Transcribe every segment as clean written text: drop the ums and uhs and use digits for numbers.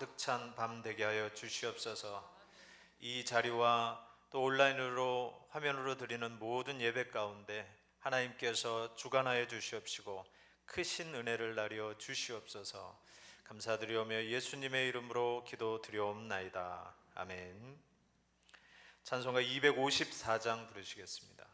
가득 찬 밤 되게 하여 주시옵소서. 이 자리와 또 온라인으로 화면으로 드리는 모든 예배 가운데 하나님께서 주관하여 주시옵시고 크신 은혜를 나려 주시옵소서. 감사드리오며 예수님의 이름으로 기도드리옵나이다. 아멘. 찬송가 254장 부르시겠습니다.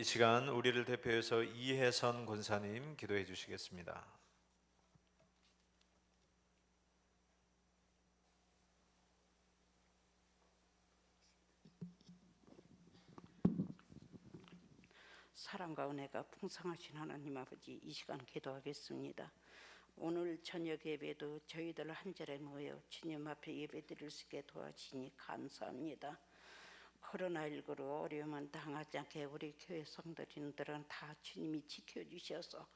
이 시간 우리를 대표해서 이혜선 권사님 기도해 주시겠습니다. 사랑과 은혜가 풍성하신 하나님 아버지, 이 시간 기도하겠습니다. 오늘 저녁 예배도 저희들 한 절에 모여 주님 앞에 예배드릴 수 있게 도와주시니 감사합니다. 코로나19로 어려움은 당하지 않게 우리 교회 성도님들은 다 주님이 지켜주셔서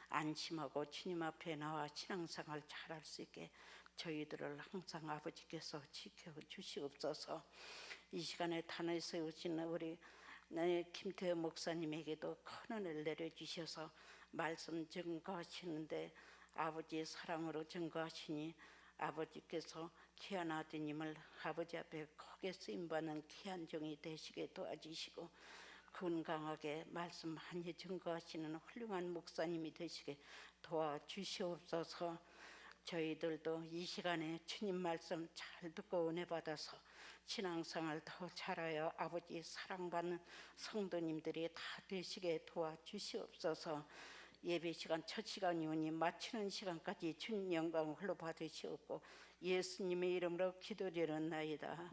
안심하고 주님 앞에 나와 신앙생활 잘할 수 있게 저희들을 항상 아버지께서 지켜주시옵소서. 이 시간에 단을 세우시는 우리 김태호 목사님에게도 큰 은혜를 내려주셔서 말씀 증거하시는데 아버지의 사랑으로 증거하시니 아버지께서 귀한 아드님을 아버지 앞에 크게 쓰임받는 귀한 종이 되시게 도와주시고 건강하게 말씀 많이 증거하시는 훌륭한 목사님이 되시게 도와주시옵소서. 저희들도 이 시간에 주님 말씀 잘 듣고 은혜 받아서 신앙생활 더 잘하여 아버지 사랑받는 성도님들이 다 되시게 도와주시옵소서. 예배 시간 첫 시간이오니 마치는 시간까지 주님 영광을 홀로 받으시옵고 예수님의 이름으로 기도드렸나이다.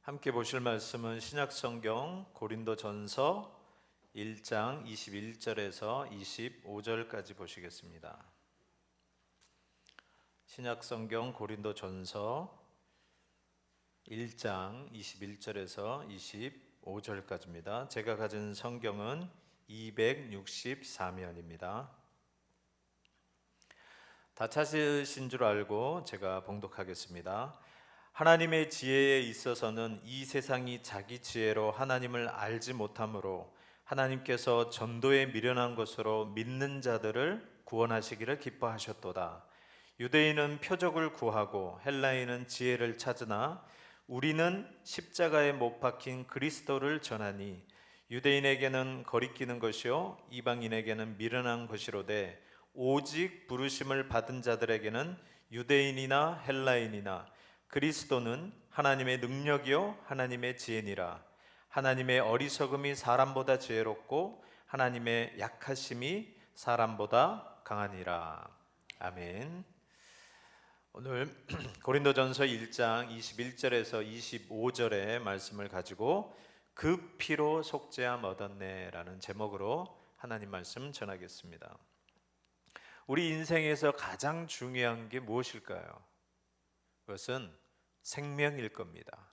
함께 보실 말씀은 신약성경 고린도전서 1장 21절에서 25절까지 보시겠습니다. 신약성경 고린도전서 1장 21절에서 25절까지입니다. 제가 가진 성경은 264면입니다. 다 찾으신 줄 알고 제가 봉독하겠습니다. 하나님의 지혜에 있어서는 이 세상이 자기 지혜로 하나님을 알지 못하므로 하나님께서 전도에 미련한 것으로 믿는 자들을 구원하시기를 기뻐하셨도다. 유대인은 표적을 구하고 헬라인은 지혜를 찾으나 우리는 십자가에 못 박힌 그리스도를 전하니 유대인에게는 거리끼는 것이요 이방인에게는 미련한 것이로되 오직 부르심을 받은 자들에게는 유대인이나 헬라인이나 그리스도는 하나님의 능력이요 하나님의 지혜니라. 하나님의 어리석음이 사람보다 지혜롭고 하나님의 약하심이 사람보다 강하니라. 아멘. 오늘 고린도전서 1장 21절에서 25절의 말씀을 가지고 그 피로 속죄함 얻었네라는 제목으로 하나님 말씀 전하겠습니다. 우리 인생에서 가장 중요한 게 무엇일까요? 그것은 생명일 겁니다.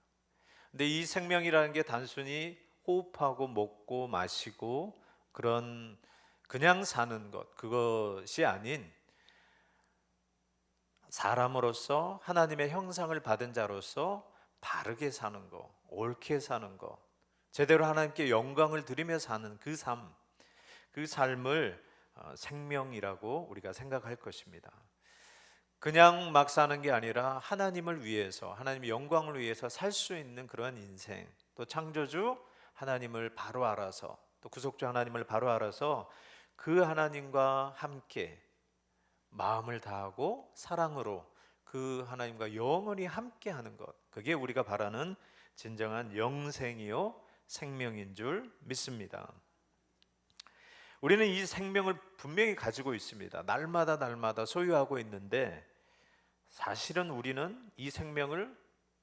근데 이 생명이라는 게 단순히 호흡하고 먹고 마시고 그냥 사는 것, 그것이 아닌 사람으로서 하나님의 형상을 받은 자로서 바르게 사는 것, 옳게 사는 것, 제대로 하나님께 영광을 드리며 사는 그 삶을 생명이라고 우리가 생각할 것입니다. 그냥 막 사는 게 아니라 하나님을 위해서, 하나님의 영광을 위해서 살 수 있는 그런 인생, 또 창조주 하나님을 바로 알아서, 또 구속주 하나님을 바로 알아서 그 하나님과 함께 마음을 다하고 사랑으로 그 하나님과 영원히 함께 하는 것, 그게 우리가 바라는 진정한 영생이요 생명인 줄 믿습니다. 우리는 이 생명을 분명히 가지고 있습니다. 날마다 소유하고 있는데 사실은 우리는 이 생명을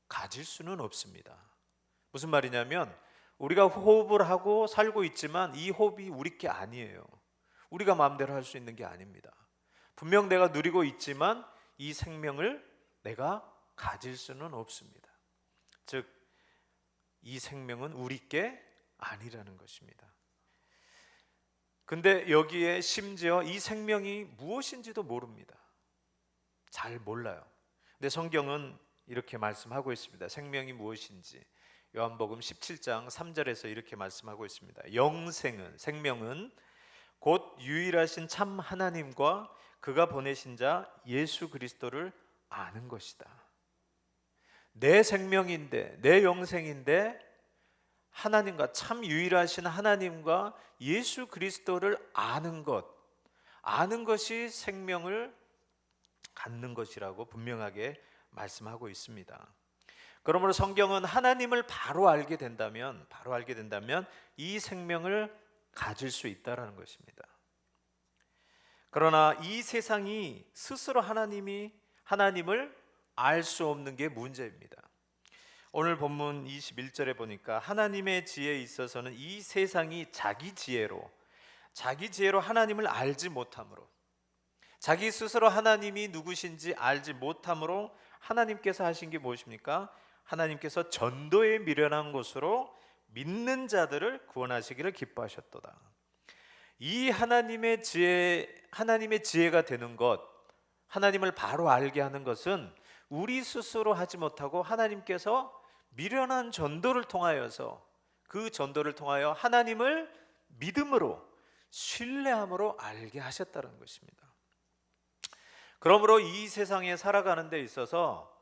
가질 수는 없습니다. 무슨 말이냐면 우리가 호흡을 하고 살고 있지만 이 호흡이 우리 게 아니에요. 우리가 마음대로 할 수 있는 게 아닙니다. 분명 내가 누리고 있지만 이 생명을 내가 가질 수는 없습니다. 즉, 이 생명은 우리 게 아니라는 것입니다. 근데 여기에 심지어 이 생명이 무엇인지도 모릅니다. 잘 몰라요. 근데 성경은 이렇게 말씀하고 있습니다. 생명이 무엇인지 요한복음 17장 3절에서 이렇게 말씀하고 있습니다. 생명은 곧 유일하신 참 하나님과 그가 보내신 자 예수 그리스도를 아는 것이다. 내 생명인데, 내 영생인데 하나님과 참 유일하신 하나님과 예수 그리스도를 아는 것이 생명을 갖는 것이라고 분명하게 말씀하고 있습니다. 그러므로 성경은 하나님을 바로 알게 된다면 이 생명을 가질 수 있다라는 것입니다. 그러나 이 세상이 스스로 하나님을 알 수 없는 게 문제입니다. 오늘 본문 21절에 보니까 하나님의 지혜에 있어서는 이 세상이 자기 지혜로 하나님을 알지 못함으로, 자기 스스로 하나님이 누구신지 알지 못함으로 하나님께서 하신 게 무엇입니까? 하나님께서 전도에 미련한 곳으로 믿는 자들을 구원하시기를 기뻐하셨도다. 이 하나님의 지혜가 되는 것, 하나님을 바로 알게 하는 것은 우리 스스로 하지 못하고 하나님께서 미련한 전도를 통하여서, 그 전도를 통하여 하나님을 믿음으로, 신뢰함으로 알게 하셨다는 것입니다. 그러므로 이 세상에 살아가는 데 있어서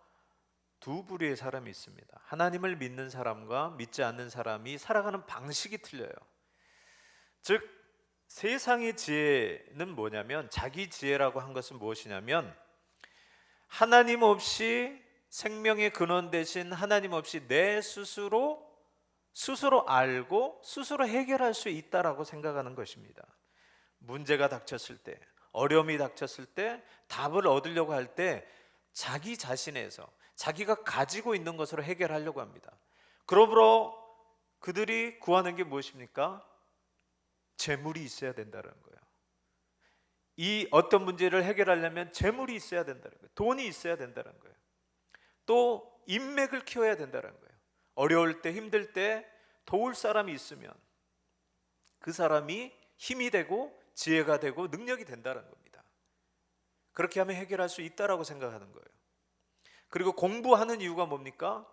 두 부류의 사람이 있습니다. 하나님을 믿는 사람과 믿지 않는 사람이 살아가는 방식이 틀려요. 즉 세상의 지혜는 뭐냐면, 자기 지혜라고 한 것은 무엇이냐면, 하나님 없이, 생명의 근원 되신 하나님 없이 내 스스로 알고 스스로 해결할 수 있다라고 생각하는 것입니다. 문제가 닥쳤을 때, 어려움이 닥쳤을 때, 답을 얻으려고 할 때 자기 자신에서 자기가 가지고 있는 것으로 해결하려고 합니다. 그러므로 그들이 구하는 게 무엇입니까? 재물이 있어야 된다는 거예요. 이 어떤 문제를 해결하려면 재물이 있어야 된다는 거예요. 돈이 있어야 된다는 거예요. 또 인맥을 키워야 된다는 거예요. 어려울 때, 힘들 때 도울 사람이 있으면 그 사람이 힘이 되고 지혜가 되고 능력이 된다는 겁니다. 그렇게 하면 해결할 수 있다라고 생각하는 거예요. 그리고 공부하는 이유가 뭡니까?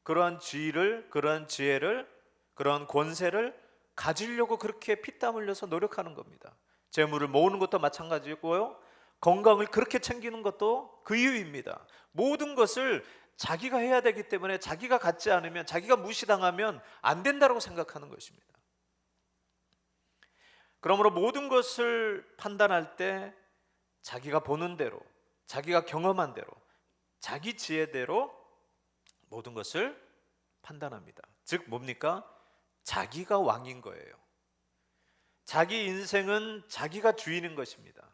그러한 지혜를, 그러한 권세를 가지려고 그렇게 피땀 흘려서 노력하는 겁니다. 재물을 모으는 것도 마찬가지고요, 건강을 그렇게 챙기는 것도 그 이유입니다. 모든 것을 자기가 해야 되기 때문에, 자기가 갖지 않으면, 자기가 무시당하면 안 된다고 생각하는 것입니다. 그러므로 모든 것을 판단할 때 자기가 보는 대로, 자기가 경험한 대로, 자기 지혜대로 모든 것을 판단합니다. 즉 뭡니까? 자기가 왕인 거예요. 자기 인생은 자기가 주인인 것입니다.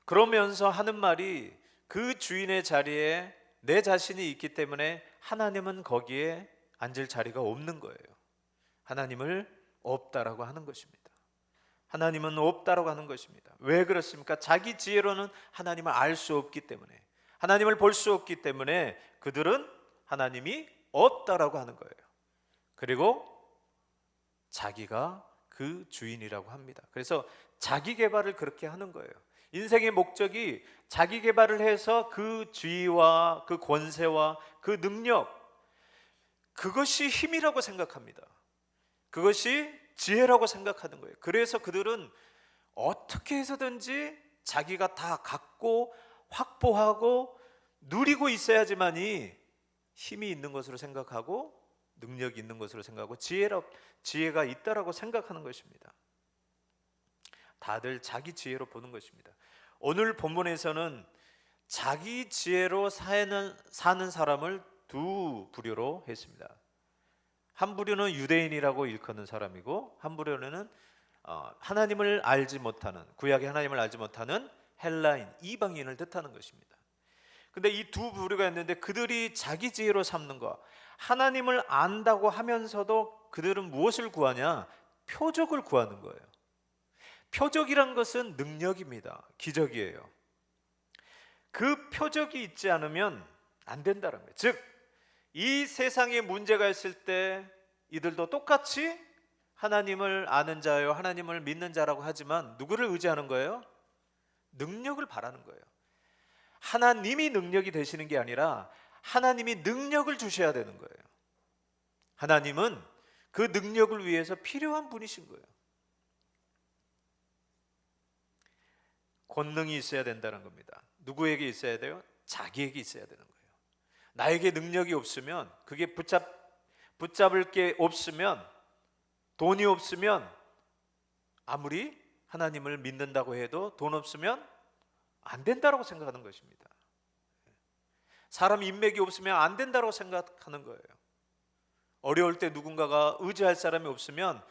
그러면서 하는 말이, 그 주인의 자리에 내 자신이 있기 때문에 하나님은 거기에 앉을 자리가 없는 거예요. 하나님을 없다라고 하는 것입니다. 하나님은 없다라고 하는 것입니다. 왜 그렇습니까? 자기 지혜로는 하나님을 알 수 없기 때문에, 하나님을 볼 수 없기 때문에 그들은 하나님이 없다라고 하는 거예요. 그리고 자기가 그 주인이라고 합니다. 그래서 자기 개발을 그렇게 하는 거예요. 인생의 목적이 자기 개발을 해서 그 지위와 그 권세와 그 능력, 그것이 힘이라고 생각합니다. 그것이 지혜라고 생각하는 거예요. 그래서 그들은 어떻게 해서든지 자기가 다 갖고 확보하고 누리고 있어야지만이 힘이 있는 것으로 생각하고, 능력이 있는 것으로 생각하고, 지혜가 있다라고 생각하는 것입니다. 다들 자기 지혜로 보는 것입니다. 오늘 본문에서는 자기 지혜로 사는 사람을 두 부류로 했습니다. 한 부류는 유대인이라고 일컫는 사람이고, 한 부류는 하나님을 알지 못하는, 구약의 하나님을 알지 못하는 헬라인, 이방인을 뜻하는 것입니다. 근데 이 두 부류가 있는데, 그들이 자기 지혜로 삼는 것, 하나님을 안다고 하면서도 그들은 무엇을 구하냐? 표적을 구하는 거예요. 표적이란 것은 능력입니다. 기적이에요. 그 표적이 있지 않으면 안 된다는 거예요. 즉, 이 세상에 문제가 있을 때 이들도 똑같이 하나님을 아는 자요, 하나님을 믿는 자라고 하지만 누구를 의지하는 거예요? 능력을 바라는 거예요. 하나님이 능력이 되시는 게 아니라 하나님이 능력을 주셔야 되는 거예요. 하나님은 그 능력을 위해서 필요한 분이신 거예요. 권능이 있어야 된다는 겁니다. 누구에게 있어야 돼요? 자기에게 있어야 되는 거예요. 나에게 능력이 없으면, 그게 붙잡을 게 없으면, 돈이 없으면, 아무리 하나님을 믿는다고 해도 돈 없으면 안 된다고 생각하는 것입니다. 사람 인맥이 없으면 안 된다고 생각하는 거예요. 어려울 때 누군가가 의지할 사람이 없으면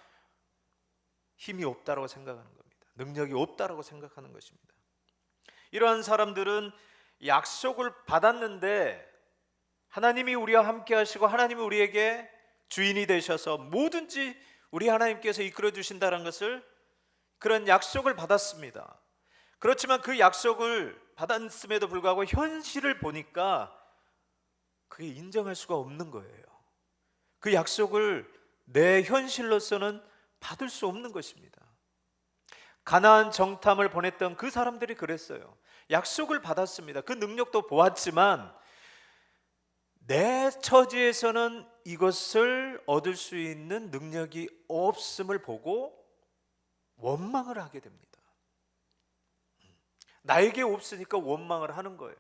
힘이 없다라고 생각하는 겁니다. 능력이 없다라고 생각하는 것입니다. 이러한 사람들은 약속을 받았는데 하나님이 우리와 함께 하시고 하나님이 우리에게 주인이 되셔서 뭐든지 우리 하나님께서 이끌어 주신다는 것을, 그런 약속을 받았습니다. 그렇지만 그 약속을 받았음에도 불구하고 현실을 보니까 그게 인정할 수가 없는 거예요. 그 약속을 내 현실로서는 받을 수 없는 것입니다. 가나안 정탐을 보냈던 그 사람들이 그랬어요. 약속을 받았습니다. 그 능력도 보았지만 내 처지에서는 이것을 얻을 수 있는 능력이 없음을 보고 원망을 하게 됩니다. 나에게 없으니까 원망을 하는 거예요.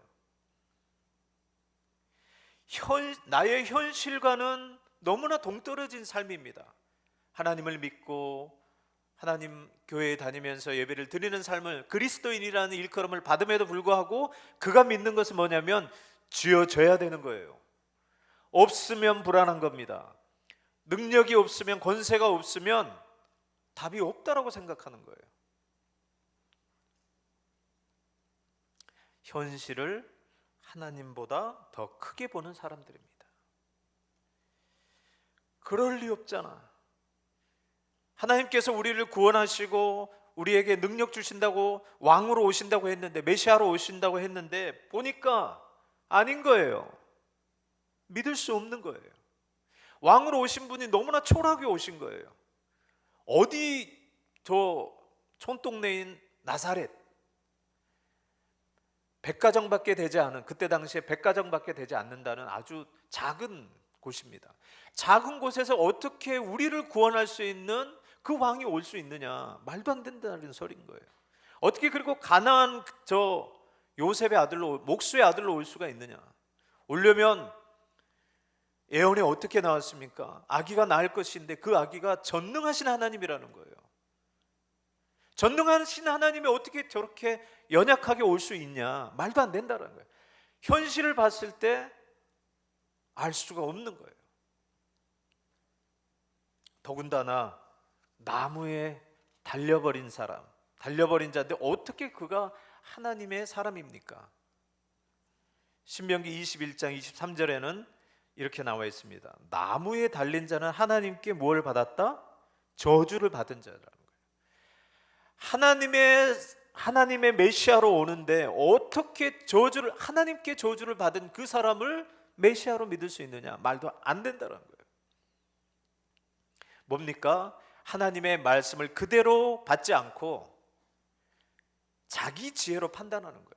나의 현실과는 너무나 동떨어진 삶입니다. 하나님을 믿고 하나님 교회에 다니면서 예배를 드리는 삶을, 그리스도인이라는 일컬음을 받음에도 불구하고 그가 믿는 것은 뭐냐면 쥐어져야 되는 거예요. 없으면 불안한 겁니다. 능력이 없으면, 권세가 없으면 답이 없다라고 생각하는 거예요. 현실을 하나님보다 더 크게 보는 사람들입니다. 그럴 리 없잖아. 하나님께서 우리를 구원하시고 우리에게 능력 주신다고, 왕으로 오신다고 했는데, 메시아로 오신다고 했는데 보니까 아닌 거예요. 믿을 수 없는 거예요. 왕으로 오신 분이 너무나 초라하게 오신 거예요. 어디 저 촌동네인 나사렛, 백가정밖에 되지 않은, 그때 당시에 백가정밖에 되지 않는다는 아주 작은 곳입니다. 작은 곳에서 어떻게 우리를 구원할 수 있는 그 왕이 올 수 있느냐, 말도 안 된다는 소리인 거예요. 어떻게 그리고 가나안 저 요셉의 아들로, 목수의 아들로 올 수가 있느냐. 오려면 예언에 어떻게 나왔습니까? 아기가 낳을 것인데 그 아기가 전능하신 하나님이라는 거예요. 전능하신 하나님이 어떻게 저렇게 연약하게 올 수 있냐, 말도 안 된다는 거예요. 현실을 봤을 때 알 수가 없는 거예요. 더군다나 나무에 달려버린 사람, 달려버린 자인데 어떻게 그가 하나님의 사람입니까? 신명기 21장 23절에는 이렇게 나와 있습니다. 나무에 달린 자는 하나님께 뭘 받았다? 저주를 받은 자라는 거예요. 하나님의 메시아로 오는데 어떻게 하나님께 저주를 받은 그 사람을 메시아로 믿을 수 있느냐? 말도 안 된다는 거예요. 뭡니까? 하나님의 말씀을 그대로 받지 않고 자기 지혜로 판단하는 거예요.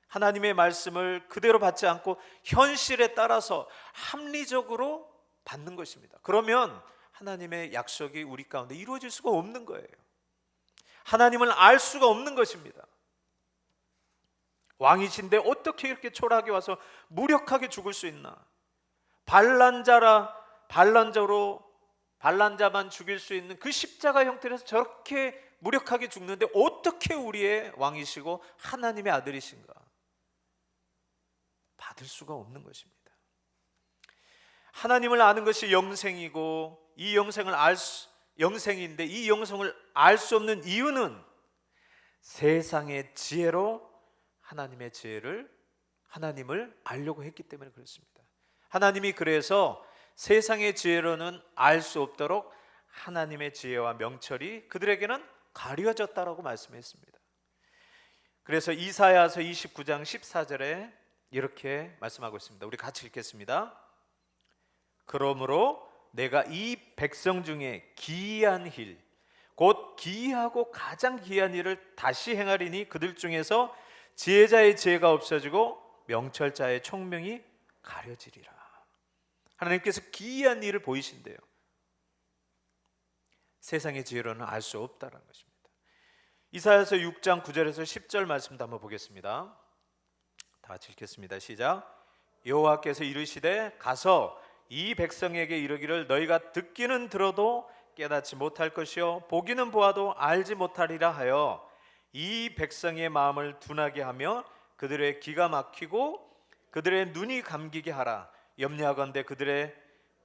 하나님의 말씀을 그대로 받지 않고 현실에 따라서 합리적으로 받는 것입니다. 그러면 하나님의 약속이 우리 가운데 이루어질 수가 없는 거예요. 하나님을 알 수가 없는 것입니다. 왕이신데 어떻게 이렇게 초라하게 와서 무력하게 죽을 수 있나? 반란자만 죽일 수 있는 그 십자가 형태에서 저렇게 무력하게 죽는데 어떻게 우리의 왕이시고 하나님의 아들이신가? 받을 수가 없는 것입니다. 하나님을 아는 것이 영생이고, 이 영생인데 이 영생을 알 수 없는 이유는 세상의 지혜로 하나님을 알려고 했기 때문에 그렇습니다. 하나님이 그래서 세상의 지혜로는 알 수 없도록 하나님의 지혜와 명철이 그들에게는 가려졌다라고 말씀했습니다. 그래서 이사야서 29장 14절에 이렇게 말씀하고 있습니다. 우리 같이 읽겠습니다. 그러므로 내가 이 백성 중에 기이한 일, 곧 기이하고 가장 기이한 일을 다시 행하리니 그들 중에서 지혜자의 지혜가 없어지고 명철자의 총명이 가려지리라. 하나님께서 기이한 일을 보이신대요. 세상의 지혜로는 알 수 없다는 것입니다. 이사야서 6장 9절에서 10절 말씀도 한번 보겠습니다. 다 같이 읽겠습니다. 시작. 여호와께서 이르시되 가서 이 백성에게 이르기를 너희가 듣기는 들어도 깨닫지 못할 것이요 보기는 보아도 알지 못하리라 하여 이 백성의 마음을 둔하게 하며 그들의 귀가 막히고 그들의 눈이 감기게 하라. 염려하건대 그들의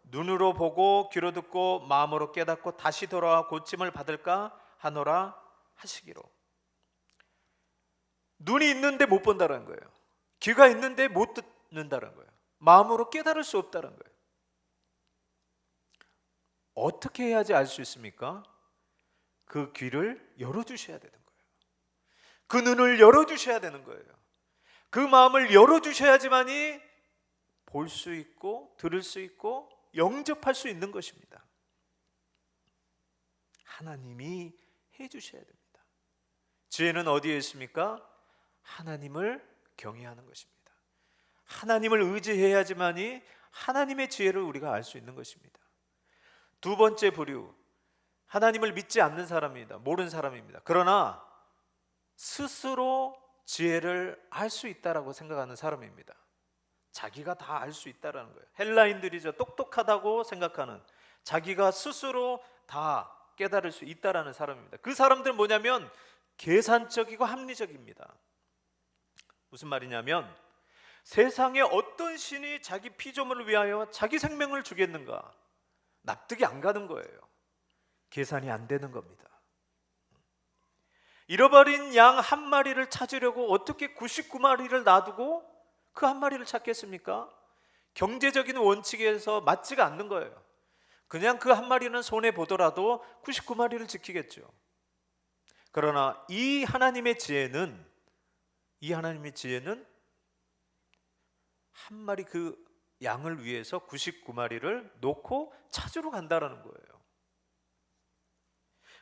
눈으로 보고 귀로 듣고 마음으로 깨닫고 다시 돌아와 고침을 받을까 하노라 하시기로. 눈이 있는데 못 본다는 거예요. 귀가 있는데 못 듣는다는 거예요. 마음으로 깨달을 수 없다는 거예요. 어떻게 해야지 알 수 있습니까? 그 귀를 열어주셔야 되는 거예요. 그 눈을 열어주셔야 되는 거예요. 그 마음을 열어주셔야지만이 볼 수 있고 들을 수 있고 영접할 수 있는 것입니다. 하나님이 해주셔야 됩니다. 지혜는 어디에 있습니까? 하나님을 경외하는 것입니다. 하나님을 의지해야지만이 하나님의 지혜를 우리가 알 수 있는 것입니다. 두 번째 부류, 하나님을 믿지 않는 사람입니다. 모르는 사람입니다. 그러나 스스로 지혜를 알 수 있다라고 생각하는 사람입니다. 자기가 다 알 수 있다라는 거예요. 헬라인들이죠. 똑똑하다고 생각하는, 자기가 스스로 다 깨달을 수 있다라는 사람입니다. 그 사람들은 뭐냐면 계산적이고 합리적입니다. 무슨 말이냐면 세상에 어떤 신이 자기 피조물을 위하여 자기 생명을 주겠는가? 납득이 안 가는 거예요. 계산이 안 되는 겁니다. 잃어버린 양 한 마리를 찾으려고 어떻게 99마리를 놔두고 그 한 마리를 찾겠습니까? 경제적인 원칙에서 맞지가 않는 거예요. 그냥 그 한 마리는 손해 보더라도 99마리를 지키겠죠. 그러나 이 하나님의 지혜는 한 마리 그 양을 위해서 99마리를 놓고 찾으러 간다라는 거예요.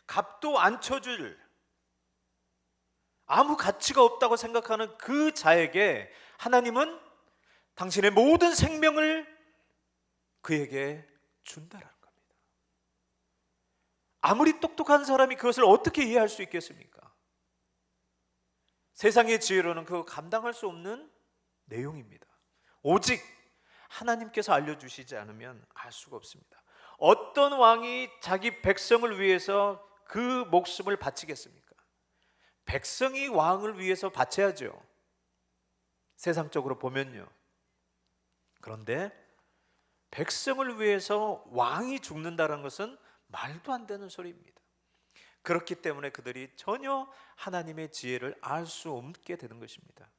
값도 안 쳐줄, 아무 가치가 없다고 생각하는 그 자에게 하나님은 당신의 모든 생명을 그에게 준다라는 겁니다. 아무리 똑똑한 사람이 그것을 어떻게 이해할 수 있겠습니까? 세상의 지혜로는 그거 감당할 수 없는 내용입니다. 오직 하나님께서 알려주시지 않으면 알 수가 없습니다. 어떤 왕이 자기 백성을 위해서 그 목숨을 바치겠습니까? 백성이 왕을 위해서 바쳐야죠. 세상적으로 보면요. 그런데 백성을 위해서 왕이 죽는다는 것은 말도 안 되는 소리입니다. 그렇기 때문에 그들이 전혀 하나님의 지혜를 알 수 없게 되는 것입니다.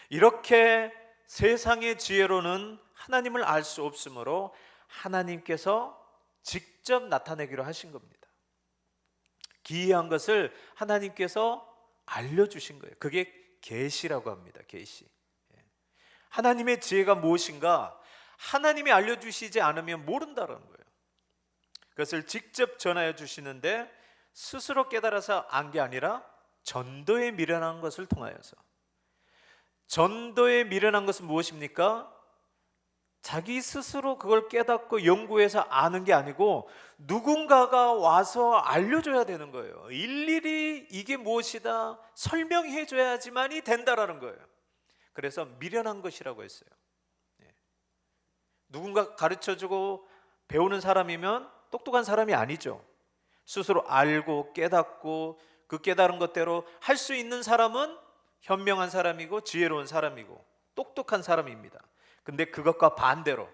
이렇게 세상의 지혜로는 하나님을 알 수 없으므로 하나님께서 직접 나타내기로 하신 겁니다. 기이한 것을 하나님께서 알려주신 거예요. 그게 계시라고 합니다. 계시. 하나님의 지혜가 무엇인가 하나님이 알려주시지 않으면 모른다는 거예요. 그것을 직접 전하여 주시는데 스스로 깨달아서 안 게 아니라 전도에 미련한 것을 통하여서. 전도에 미련한 것은 무엇입니까? 자기 스스로 그걸 깨닫고 연구해서 아는 게 아니고 누군가가 와서 알려줘야 되는 거예요. 일일이 이게 무엇이다 설명해 줘야지만이 된다라는 거예요. 그래서 미련한 것이라고 했어요. 누군가 가르쳐주고 배우는 사람이면 똑똑한 사람이 아니죠. 스스로 알고 깨닫고 그 깨달은 것대로 할 수 있는 사람은 현명한 사람이고 지혜로운 사람이고 똑똑한 사람입니다. 근데 그것과 반대로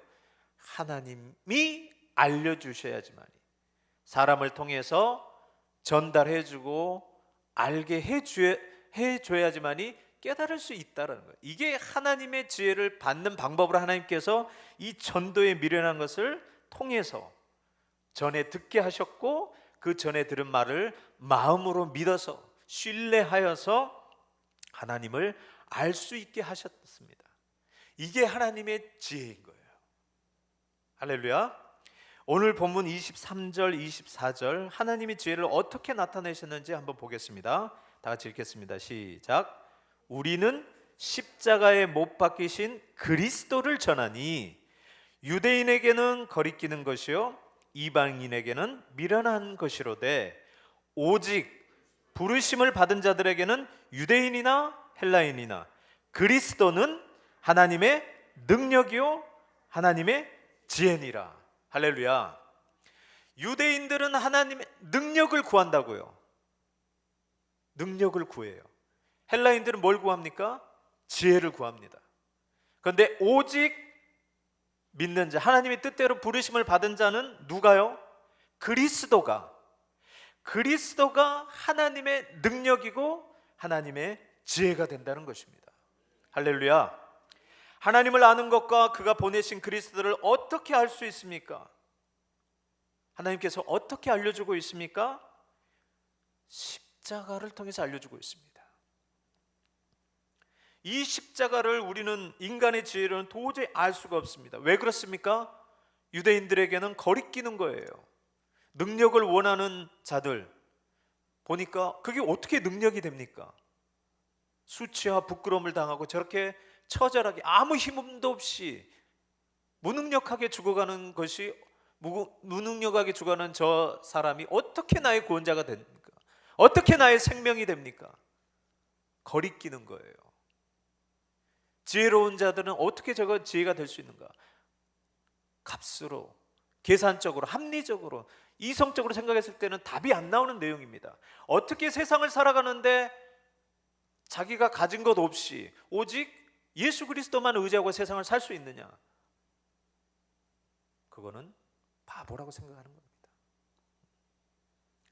하나님이 알려주셔야지만이, 사람을 통해서 전달해주고 알게 해줘야지만이 깨달을 수 있다는 거예요. 이게 하나님의 지혜를 받는 방법으로 하나님께서 이 전도에 미련한 것을 통해서 전에 듣게 하셨고 그 전에 들은 말을 마음으로 믿어서 신뢰하여서 하나님을 알 수 있게 하셨습니다. 이게 하나님의 지혜인 거예요. 할렐루야. 오늘 본문 23절 24절 하나님의 지혜를 어떻게 나타내셨는지 한번 보겠습니다. 다 같이 읽겠습니다. 시작. 우리는 십자가에 못 박히신 그리스도를 전하니 유대인에게는 거리끼는 것이요 이방인에게는 미련한 것이로되 오직 부르심을 받은 자들에게는 유대인이나 헬라인이나 그리스도는 하나님의 능력이요 하나님의 지혜니라. 할렐루야. 유대인들은 하나님의 능력을 구한다고요. 능력을 구해요. 헬라인들은 뭘 구합니까? 지혜를 구합니다. 그런데 오직 믿는 자, 하나님의 뜻대로 부르심을 받은 자는 누가요? 그리스도가 하나님의 능력이고 하나님의 지혜가 된다는 것입니다. 할렐루야. 하나님을 아는 것과 그가 보내신 그리스도를 어떻게 알 수 있습니까? 하나님께서 어떻게 알려주고 있습니까? 십자가를 통해서 알려주고 있습니다. 이 십자가를 우리는 인간의 지혜로는 도저히 알 수가 없습니다. 왜 그렇습니까? 유대인들에게는 거리끼는 거예요. 능력을 원하는 자들 보니까 그게 어떻게 능력이 됩니까? 수치와 부끄러움을 당하고 저렇게 처절하게 아무 힘도 없이 무능력하게 죽어가는 것이, 무능력하게 죽어가는 저 사람이 어떻게 나의 구원자가 됩니까? 어떻게 나의 생명이 됩니까? 거리끼는 거예요. 지혜로운 자들은 어떻게 저거 지혜가 될 수 있는가? 값으로, 계산적으로, 합리적으로, 이성적으로 생각했을 때는 답이 안 나오는 내용입니다. 어떻게 세상을 살아가는데 자기가 가진 것 없이 오직 예수 그리스도만 의지하고 세상을 살 수 있느냐? 그거는 바보라고 생각하는 겁니다.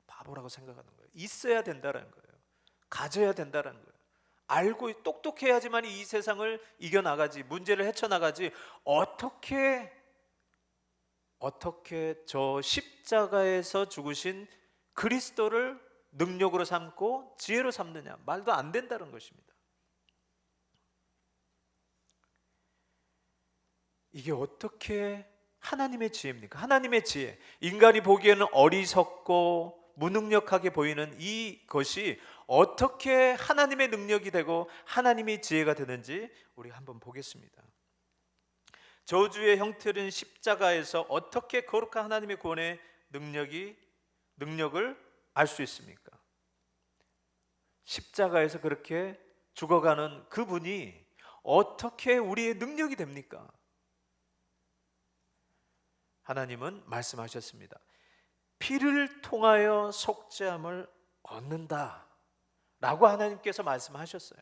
바보라고 생각하는 거예요. 있어야 된다는 거예요. 가져야 된다는 거예요. 알고 똑똑해야지만 이 세상을 이겨나가지, 문제를 헤쳐나가지. 어떻게 저 십자가에서 죽으신 그리스도를 능력으로 삼고 지혜로 삼느냐? 말도 안 된다는 것입니다. 이게 어떻게 하나님의 지혜입니까? 하나님의 지혜, 인간이 보기에는 어리석고 무능력하게 보이는 이것이 어떻게 하나님의 능력이 되고 하나님의 지혜가 되는지 우리 한번 보겠습니다. 저주의 형태는 십자가에서 어떻게 거룩한 하나님의 구원의 능력을 알 수 있습니까? 십자가에서 그렇게 죽어가는 그분이 어떻게 우리의 능력이 됩니까? 하나님은 말씀하셨습니다. 피를 통하여 속죄함을 얻는다 라고 하나님께서 말씀하셨어요.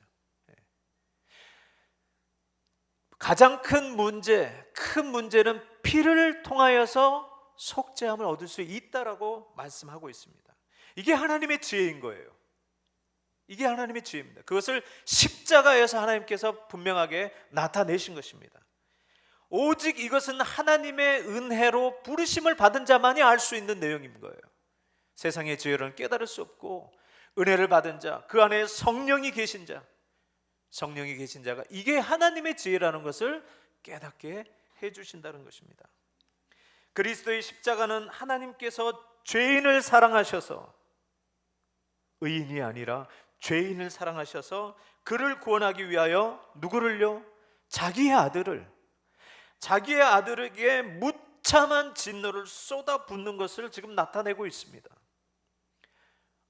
가장 큰 문제는 피를 통하여서 속죄함을 얻을 수 있다라고 말씀하고 있습니다. 이게 하나님의 지혜인 거예요. 이게 하나님의 지혜입니다. 그것을 십자가에서 하나님께서 분명하게 나타내신 것입니다. 오직 이것은 하나님의 은혜로 부르심을 받은 자만이 알 수 있는 내용인 거예요. 세상의 지혜로는 깨달을 수 없고, 은혜를 받은 자, 그 안에 성령이 계신 자가 이게 하나님의 지혜라는 것을 깨닫게 해주신다는 것입니다. 그리스도의 십자가는 하나님께서 죄인을 사랑하셔서, 의인이 아니라 죄인을 사랑하셔서 그를 구원하기 위하여 누구를요? 자기의 아들에게 무참한 진노를 쏟아붓는 것을 지금 나타내고 있습니다.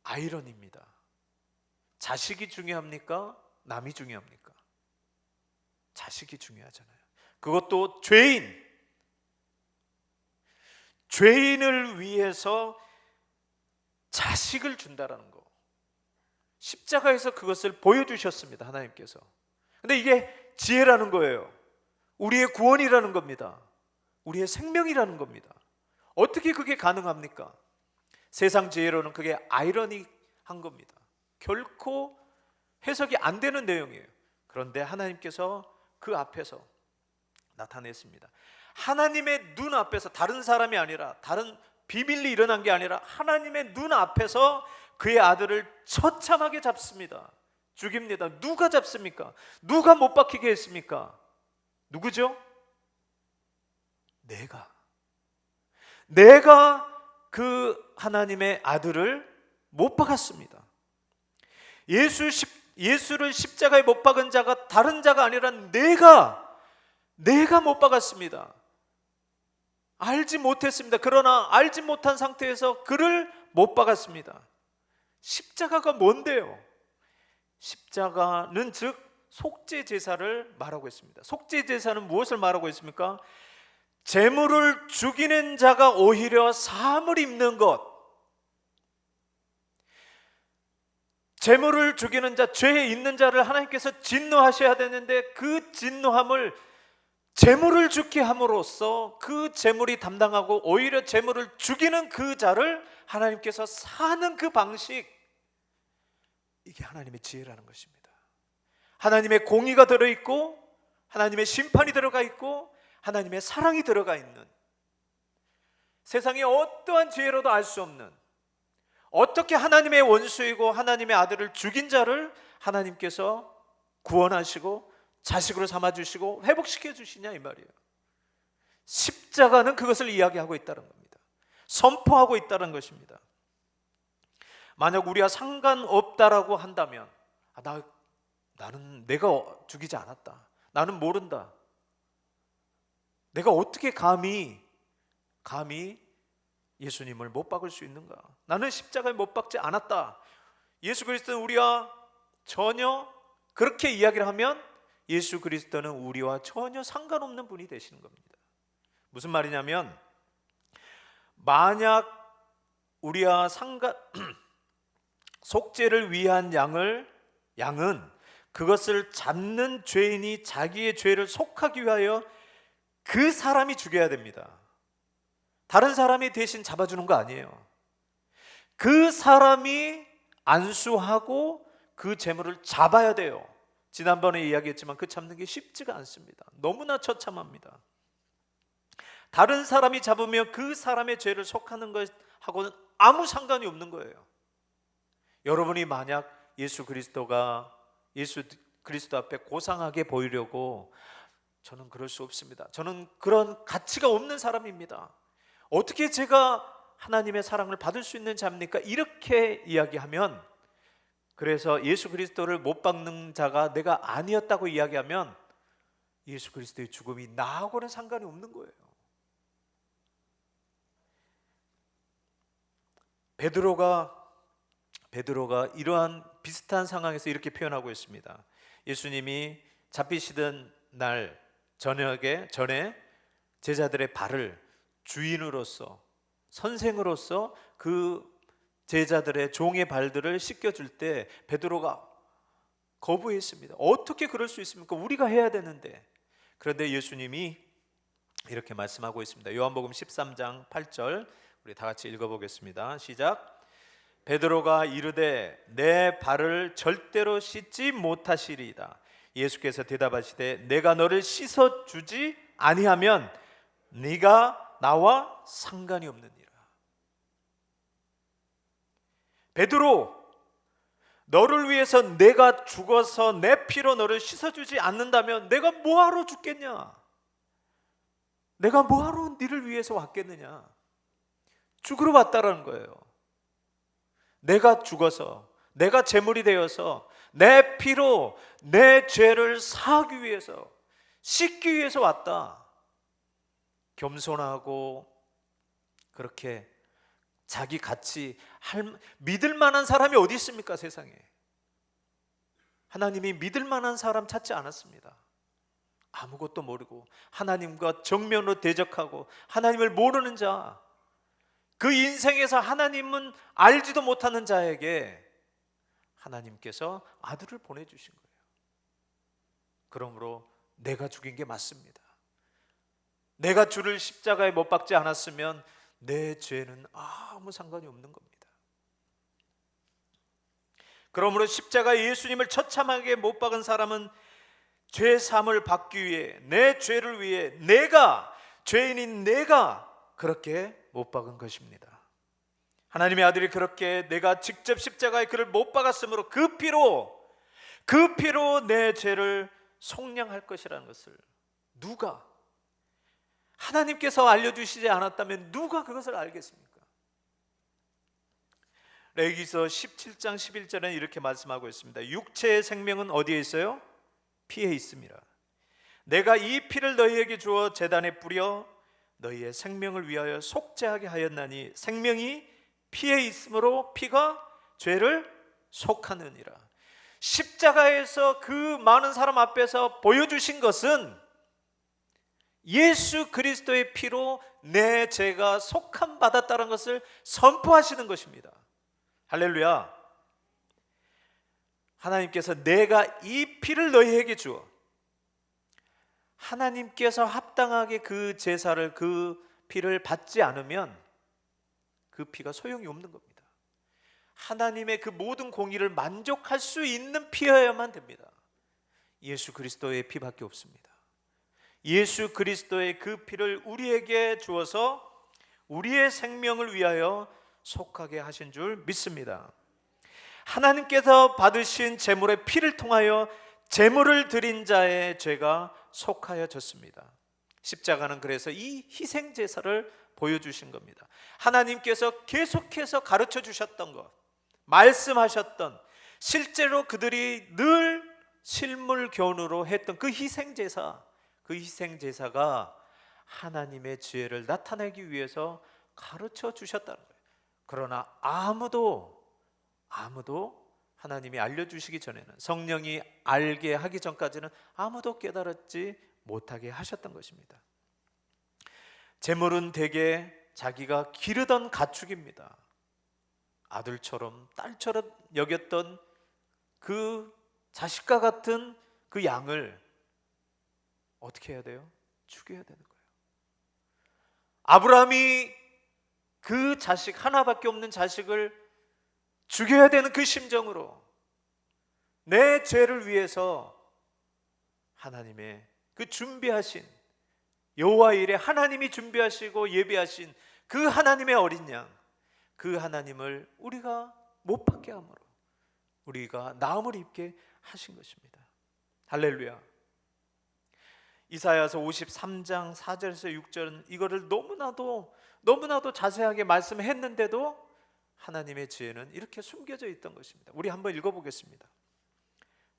아이러니입니다. 자식이 중요합니까? 남이 중요합니까? 자식이 중요하잖아요. 그것도 죄인을 위해서 자식을 준다라는 거, 십자가에서 그것을 보여주셨습니다. 하나님께서. 근데 이게 지혜라는 거예요. 우리의 구원이라는 겁니다. 우리의 생명이라는 겁니다. 어떻게 그게 가능합니까? 세상 지혜로는 그게 아이러니한 겁니다. 결코 해석이 안 되는 내용이에요. 그런데 하나님께서 그 앞에서 나타냈습니다. 하나님의 눈 앞에서, 다른 사람이 아니라, 다른 비밀리 일어난 게 아니라 하나님의 눈 앞에서 그의 아들을 처참하게 잡습니다. 죽입니다. 누가 잡습니까? 누가 못 박히게 했습니까? 누구죠? 내가 그 하나님의 아들을 못 박았습니다. 예수를 십자가에 못 박은 자가 다른 자가 아니라 내가 못 박았습니다. 알지 못했습니다. 그러나 알지 못한 상태에서 그를 못 박았습니다. 십자가가 뭔데요? 십자가는 즉 속죄 제사를 말하고 있습니다. 속죄 제사는 무엇을 말하고 있습니까? 제물을 죽이는 자가 오히려 사함을 입는 것. 제물을 죽이는 자, 죄에 있는 자를 하나님께서 진노하셔야 되는데 그 진노함을 제물을 죽게 함으로써 그 제물이 담당하고 오히려 제물을 죽이는 그 자를 하나님께서 사는 그 방식, 이게 하나님의 지혜라는 것입니다. 하나님의 공의가 들어있고 하나님의 심판이 들어가 있고 하나님의 사랑이 들어가 있는, 세상에 어떠한 지혜로도 알 수 없는, 어떻게 하나님의 원수이고 하나님의 아들을 죽인 자를 하나님께서 구원하시고 자식으로 삼아주시고 회복시켜 주시냐 이 말이에요. 십자가는 그것을 이야기하고 있다는 겁니다. 선포하고 있다는 것입니다. 만약 우리가 상관없다라고 한다면, 나는 내가 죽이지 않았다, 나는 모른다, 내가 어떻게 감히 예수님을 못 박을 수 있는가, 나는 십자가에 못 박지 않았다, 예수 그리스도는 우리와 전혀, 그렇게 이야기를 하면 예수 그리스도는 우리와 전혀 상관없는 분이 되시는 겁니다. 무슨 말이냐면, 만약 우리와 속죄를 위한 양은 그것을 잡는 죄인이 자기의 죄를 속하기 위하여 그 사람이 죽여야 됩니다. 다른 사람이 대신 잡아주는 거 아니에요. 그 사람이 안수하고 그 재물을 잡아야 돼요. 지난번에 이야기했지만 그 잡는 게 쉽지가 않습니다. 너무나 처참합니다. 다른 사람이 잡으면 그 사람의 죄를 속하는 것하고는 아무 상관이 없는 거예요. 여러분이 만약 예수 그리스도 앞에 고상하게 보이려고, 저는 그럴 수 없습니다, 저는 그런 가치가 없는 사람입니다, 어떻게 제가 하나님의 사랑을 받을 수 있는 자입니까? 이렇게 이야기하면, 그래서 예수 그리스도를 못 박는 자가 내가 아니었다고 이야기하면 예수 그리스도의 죽음이 나하고는 상관이 없는 거예요. 베드로가 이러한 비슷한 상황에서 이렇게 표현하고 있습니다. 예수님이 잡히시던 날 전에 제자들의 발을 주인으로서, 선생으로서 그 제자들의 종의 발들을 씻겨줄 때 베드로가 거부했습니다. 어떻게 그럴 수 있습니까? 우리가 해야 되는데. 그런데 예수님이 이렇게 말씀하고 있습니다. 요한복음 13장 8절 우리 다 같이 읽어보겠습니다. 시작. 베드로가 이르되 내 발을 절대로 씻지 못하시리이다. 예수께서 대답하시되 내가 너를 씻어주지 아니하면 네가 나와 상관이 없느니라. 베드로, 너를 위해서 내가 죽어서 내 피로 너를 씻어주지 않는다면 내가 뭐하러 죽겠냐? 내가 뭐하러 너를 위해서 왔겠느냐? 죽으러 왔다라는 거예요. 내가 죽어서, 내가 제물이 되어서 내 피로 내 죄를 사하기 위해서, 씻기 위해서 왔다. 겸손하고 그렇게 자기 가치 믿을 만한 사람이 어디 있습니까? 세상에. 하나님이 믿을 만한 사람 찾지 않았습니다. 아무것도 모르고 하나님과 정면으로 대적하고 하나님을 모르는 자, 그 인생에서 하나님은 알지도 못하는 자에게 하나님께서 아들을 보내주신 거예요. 그러므로 내가 죽인 게 맞습니다. 내가 주를 십자가에 못 박지 않았으면 내 죄는 아무 상관이 없는 겁니다. 그러므로 십자가에 예수님을 처참하게 못 박은 사람은 죄 사함을 받기 위해, 내 죄를 위해, 내가 죄인인 내가 그렇게 못 박은 것입니다. 하나님의 아들이 그렇게 내가 직접 십자가에 그를 못 박았으므로 그 피로 내 죄를 속량할 것이라는 것을 누가, 하나님께서 알려주시지 않았다면 누가 그것을 알겠습니까? 레위기서 17장 11절에는 이렇게 말씀하고 있습니다. 육체의 생명은 어디에 있어요? 피에 있습니다. 내가 이 피를 너희에게 주어 제단에 뿌려 너희의 생명을 위하여 속죄하게 하였나니 생명이 피에 있으므로 피가 죄를 속하느니라. 십자가에서 그 많은 사람 앞에서 보여주신 것은 예수 그리스도의 피로 내 죄가 속함 받았다는 것을 선포하시는 것입니다. 할렐루야. 하나님께서 내가 이 피를 너희에게 주어, 하나님께서 합당하게 그 제사를, 그 피를 받지 않으면 그 피가 소용이 없는 겁니다. 하나님의 그 모든 공의를 만족할 수 있는 피여야만 됩니다. 예수 그리스도의 피밖에 없습니다. 예수 그리스도의 그 피를 우리에게 주어서 우리의 생명을 위하여 속하게 하신 줄 믿습니다. 하나님께서 받으신 제물의 피를 통하여 제물을 드린 자의 죄가 속하여졌습니다. 십자가는 그래서 이 희생 제사를 보여주신 겁니다. 하나님께서 계속해서 가르쳐 주셨던 것, 말씀하셨던, 실제로 그들이 늘 실물교훈으로 했던 그 희생 제사, 그 희생 제사가 하나님의 지혜를 나타내기 위해서 가르쳐 주셨다는 거예요. 그러나 아무도 하나님이 알려주시기 전에는, 성령이 알게 하기 전까지는 아무도 깨달았지 못하게 하셨던 것입니다. 제물은 대개 자기가 기르던 가축입니다. 아들처럼 딸처럼 여겼던 그 자식과 같은 그 양을 어떻게 해야 돼요? 죽여야 되는 거예요. 아브라함이 그 자식, 하나밖에 없는 자식을 죽여야 되는 그 심정으로 내 죄를 위해서 하나님의 그 준비하신, 여호와 일에 하나님이 준비하시고 예비하신 그 하나님의 어린 양, 그 하나님을 우리가 못 받게 함으로 우리가 나음을 입게 하신 것입니다. 할렐루야. 이사야서 53장 4절에서 6절은 이거를 너무나도 자세하게 말씀했는데도 하나님의 지혜는 이렇게 숨겨져 있던 것입니다. 우리 한번 읽어보겠습니다.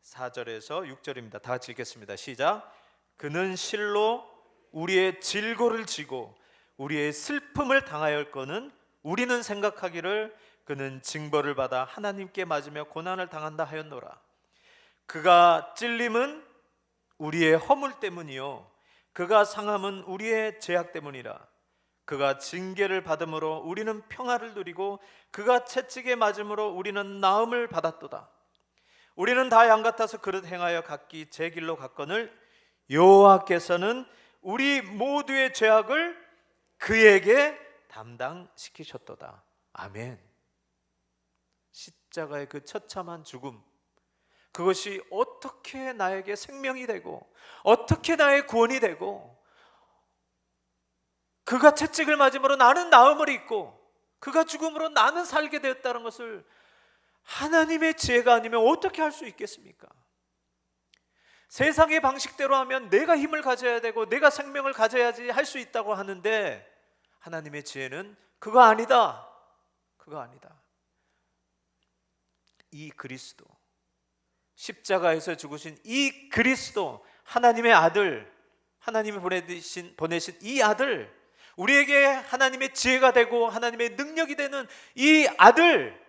4절에서 6절입니다. 다 같이 읽겠습니다. 시작. 그는 실로 우리의 질고를 지고 우리의 슬픔을 당하였거늘 우리는 생각하기를 그는 징벌을 받아 하나님께 맞으며 고난을 당한다 하였노라. 그가 찔림은 우리의 허물 때문이요 그가 상함은 우리의 죄악 때문이라. 그가 징계를 받음으로 우리는 평화를 누리고 그가 채찍에 맞음으로 우리는 나음을 받았도다. 우리는 다 양 같아서 그릇 행하여 각기 제 길로 갔거늘 여호와께서는 우리 모두의 죄악을 그에게 담당시키셨도다. 아멘. 십자가의 그 처참한 죽음, 그것이 어떻게 나에게 생명이 되고 어떻게 나의 구원이 되고, 그가 채찍을 맞음으로 나는 나음을 입고 그가 죽음으로 나는 살게 되었다는 것을 하나님의 지혜가 아니면 어떻게 할 수 있겠습니까? 세상의 방식대로 하면 내가 힘을 가져야 되고 내가 생명을 가져야지 할 수 있다고 하는데, 하나님의 지혜는 그거 아니다. 그거 아니다. 이 그리스도, 십자가에서 죽으신 이 그리스도, 하나님의 아들, 하나님이 보내신 이 아들, 우리에게 하나님의 지혜가 되고 하나님의 능력이 되는 이 아들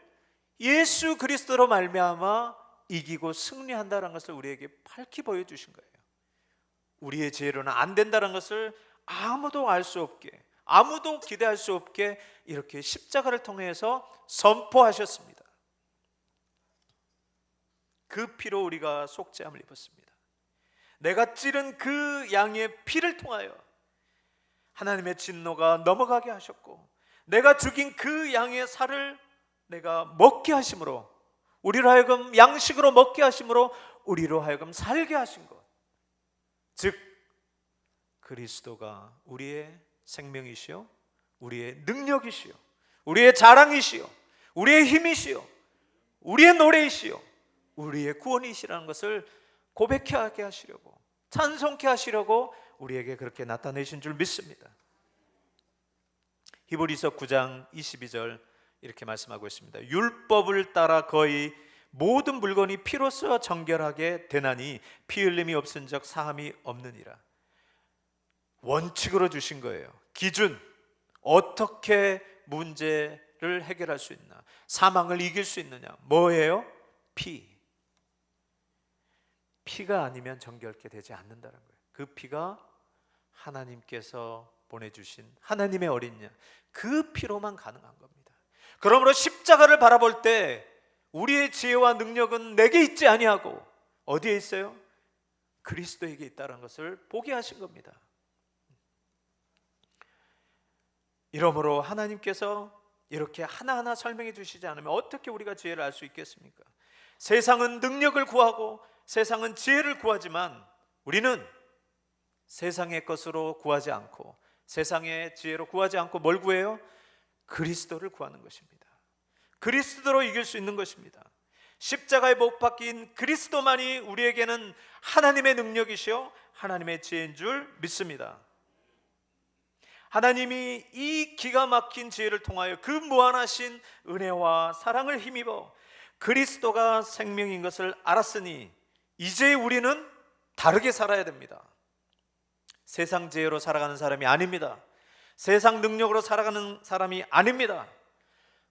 예수 그리스도로 말미암아 이기고 승리한다는 것을 우리에게 밝히 보여주신 거예요. 우리의 지혜로는 안 된다는 것을 아무도 알 수 없게, 아무도 기대할 수 없게 이렇게 십자가를 통해서 선포하셨습니다. 그 피로 우리가 속죄함을 입었습니다. 내가 찌른 그 양의 피를 통하여 하나님의 진노가 넘어가게 하셨고, 내가 죽인 그 양의 살을 내가 먹게 하심으로, 우리로 하여금 양식으로 먹게 하심으로 우리로 하여금 살게 하신 것, 즉 그리스도가 우리의 생명이시요 우리의 능력이시요 우리의 자랑이시요 우리의 힘이시요 우리의 노래이시요 우리의 구원이시라는 것을 고백하게 하시려고, 찬송케 하시려고 우리에게 그렇게 나타내신 줄 믿습니다. 히브리서 9장 22절 이렇게 말씀하고 있습니다. 율법을 따라 거의 모든 물건이 피로써 정결하게 되나니 피 흘림이 없은즉 사함이 없느니라. 원칙으로 주신 거예요. 기준, 어떻게 문제를 해결할 수 있나, 사망을 이길 수 있느냐, 뭐예요? 피가 아니면 정결케 되지 않는다는 거예요. 그 피가 하나님께서 보내주신 하나님의 어린 양, 그 피로만 가능한 겁니다. 그러므로 십자가를 바라볼 때 우리의 지혜와 능력은 내게 있지 아니하고 어디에 있어요? 그리스도에게 있다는 것을 보게 하신 겁니다. 이러므로 하나님께서 이렇게 하나하나 설명해 주시지 않으면 어떻게 우리가 지혜를 알 수 있겠습니까? 세상은 능력을 구하고 세상은 지혜를 구하지만 우리는 세상의 것으로 구하지 않고 세상의 지혜로 구하지 않고 뭘 구해요? 그리스도를 구하는 것입니다. 그리스도로 이길 수 있는 것입니다. 십자가에 못 박힌 그리스도만이 우리에게는 하나님의 능력이시요 하나님의 지혜인 줄 믿습니다. 하나님이 이 기가 막힌 지혜를 통하여 그 무한하신 은혜와 사랑을 힘입어 그리스도가 생명인 것을 알았으니 이제 우리는 다르게 살아야 됩니다. 세상 지혜로 살아가는 사람이 아닙니다. 세상 능력으로 살아가는 사람이 아닙니다.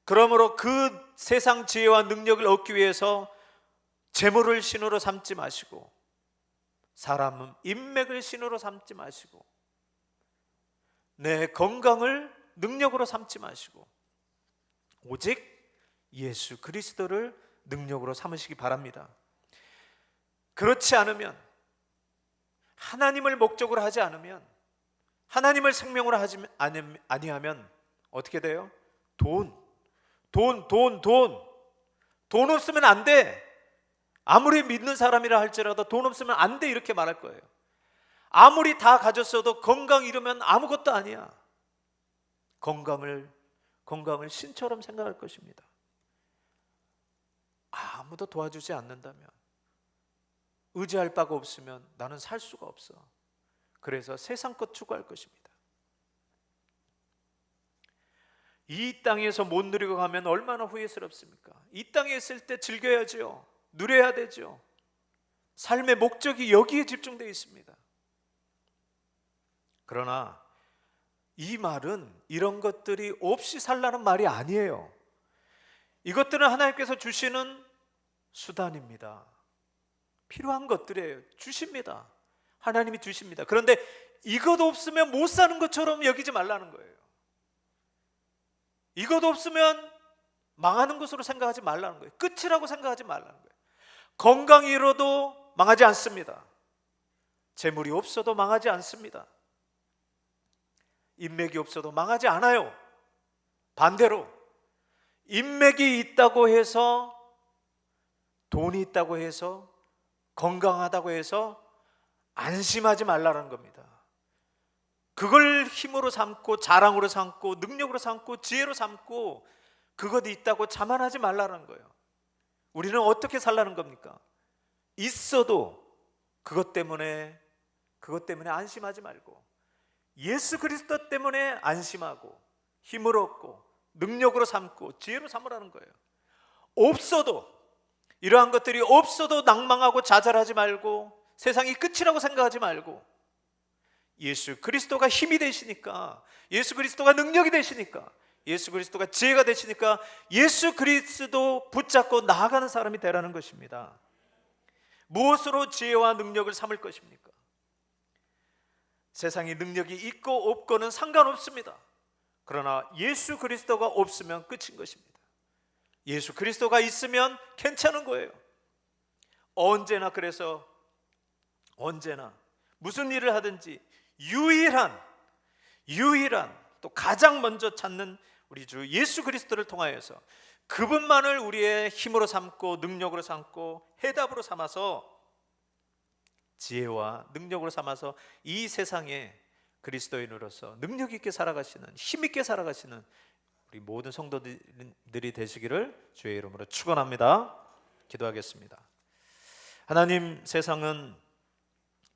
그러므로 그 세상 지혜와 능력을 얻기 위해서 재물을 신으로 삼지 마시고 사람은 인맥을 신으로 삼지 마시고 내 건강을 능력으로 삼지 마시고 오직 예수 그리스도를 능력으로 삼으시기 바랍니다. 그렇지 않으면 하나님을 목적으로 하지 않으면 하나님을 생명으로 하지 아니하면 어떻게 돼요? 돈 없으면 안 돼. 아무리 믿는 사람이라 할지라도 돈 없으면 안 돼 이렇게 말할 거예요. 아무리 다 가졌어도 건강 잃으면 아무것도 아니야. 건강을 신처럼 생각할 것입니다. 아무도 도와주지 않는다면, 의지할 바가 없으면 나는 살 수가 없어. 그래서 세상 것 추구할 것입니다. 이 땅에서 못 누리고 가면 얼마나 후회스럽습니까? 이 땅에 있을 때 즐겨야죠. 누려야 되죠. 삶의 목적이 여기에 집중되어 있습니다. 그러나 이 말은 이런 것들이 없이 살라는 말이 아니에요. 이것들은 하나님께서 주시는 수단입니다. 필요한 것들이에요. 주십니다. 하나님이 주십니다. 그런데 이것 없으면 못 사는 것처럼 여기지 말라는 거예요. 이것 없으면 망하는 것으로 생각하지 말라는 거예요. 끝이라고 생각하지 말라는 거예요. 건강이 잃어도 망하지 않습니다. 재물이 없어도 망하지 않습니다. 인맥이 없어도 망하지 않아요. 반대로 인맥이 있다고 해서, 돈이 있다고 해서, 건강하다고 해서 안심하지 말라는 겁니다. 그걸 힘으로 삼고 자랑으로 삼고 능력으로 삼고 지혜로 삼고 그것 있다고 자만하지 말라는 거예요. 우리는 어떻게 살라는 겁니까? 있어도 그것 때문에 안심하지 말고 예수 그리스도 때문에 안심하고 힘을 얻고 능력으로 삼고 지혜로 삼으라는 거예요. 없어도, 이러한 것들이 없어도 낭망하고 좌절하지 말고 세상이 끝이라고 생각하지 말고 예수 그리스도가 힘이 되시니까, 예수 그리스도가 능력이 되시니까, 예수 그리스도가 지혜가 되시니까 예수 그리스도 붙잡고 나아가는 사람이 되라는 것입니다. 무엇으로 지혜와 능력을 삼을 것입니까? 세상에 능력이 있고 없고는 상관없습니다. 그러나 예수 그리스도가 없으면 끝인 것입니다. 예수 그리스도가 있으면 괜찮은 거예요. 언제나, 그래서 언제나 무슨 일을 하든지 유일한 또 가장 먼저 찾는 우리 주 예수 그리스도를 통하여서 그분만을 우리의 힘으로 삼고 능력으로 삼고 해답으로 삼아서 지혜와 능력으로 삼아서 이 세상에 그리스도인으로서 능력 있게 살아가시는, 힘 있게 살아가시는 우리 모든 성도들이 되시기를 주의 이름으로 축원합니다. 기도하겠습니다. 하나님, 세상은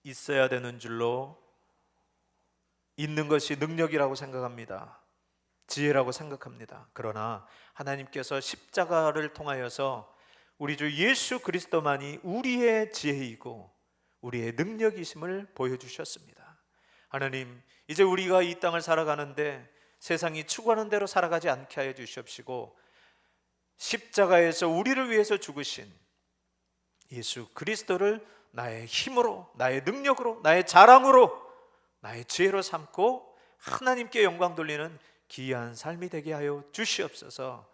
있어야 되는 줄로 있는 것이 능력이라고 생각합니다. 지혜라고 생각합니다. 그러나 하나님께서 십자가를 통하여서 우리 주 예수 그리스도만이 우리의 지혜이고 우리의 능력이심을 보여주셨습니다. 하나님, 이제 우리가 이 땅을 살아가는데 세상이 추구하는 대로 살아가지 않게 하여 주시옵시고 십자가에서 우리를 위해서 죽으신 예수 그리스도를 나의 힘으로, 나의 능력으로, 나의 자랑으로, 나의 지혜로 삼고 하나님께 영광 돌리는 귀한 삶이 되게 하여 주시옵소서.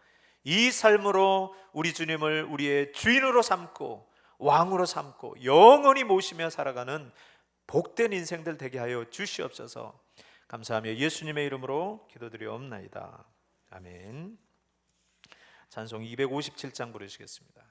이 삶으로 우리 주님을 우리의 주인으로 삼고 왕으로 삼고 영원히 모시며 살아가는 복된 인생들 되게 하여 주시옵소서. 감사하며 예수님의 이름으로 기도드리옵나이다. 아멘. 찬송 257장 부르시겠습니다.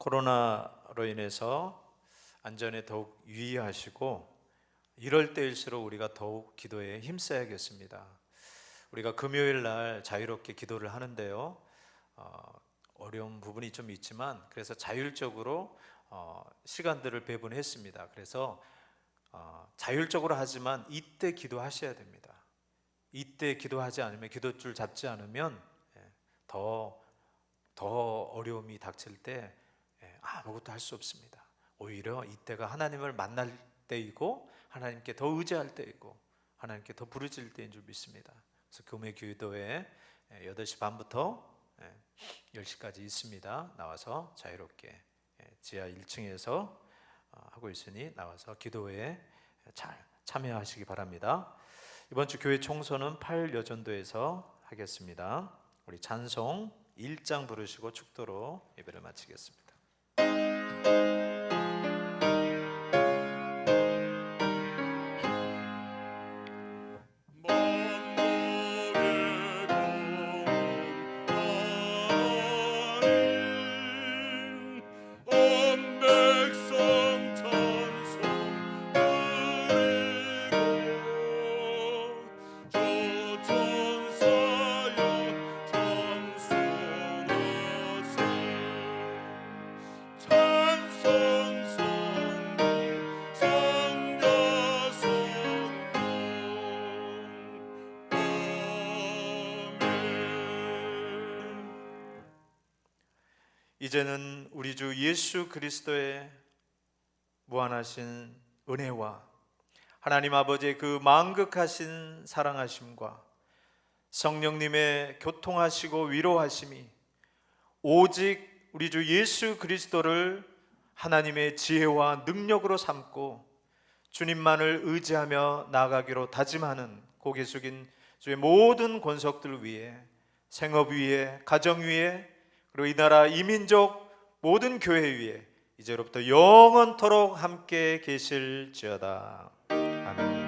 코로나로 인해서 안전에 더욱 유의하시고 이럴 때일수록 우리가 더욱 기도에 힘써야겠습니다. 우리가 금요일 날 자유롭게 기도를 하는데요, 어려운 부분이 좀 있지만 그래서 자율적으로 시간들을 배분했습니다. 그래서 자율적으로 하지만 이때 기도하셔야 됩니다. 이때 기도하지 않으면, 기도줄 잡지 않으면 더 어려움이 닥칠 때 아무것도 할 수 없습니다. 오히려 이때가 하나님을 만날 때이고 하나님께 더 의지할 때이고 하나님께 더 부르짖을 때인 줄 믿습니다. 그래서 금요 기도회 8시 반부터 10시까지 있습니다. 나와서 자유롭게 지하 1층에서 하고 있으니 나와서 기도회에 잘 참여하시기 바랍니다. 이번 주 교회 총소는 8여전도에서 하겠습니다. 우리 찬송 1장 부르시고 축도로 예배를 마치겠습니다. 이제는 우리 주 예수 그리스도의 무한하신 은혜와 하나님 아버지의 그 만극하신 사랑하심과 성령님의 교통하시고 위로하심이 오직 우리 주 예수 그리스도를 하나님의 지혜와 능력으로 삼고 주님만을 의지하며 나아가기로 다짐하는 고개 숙인 주의 모든 권속들 위에, 생업 위에, 가정 위에, 그리고 이 나라 이민족 모든 교회 위에 이제로부터 영원토록 함께 계실지어다. 아멘.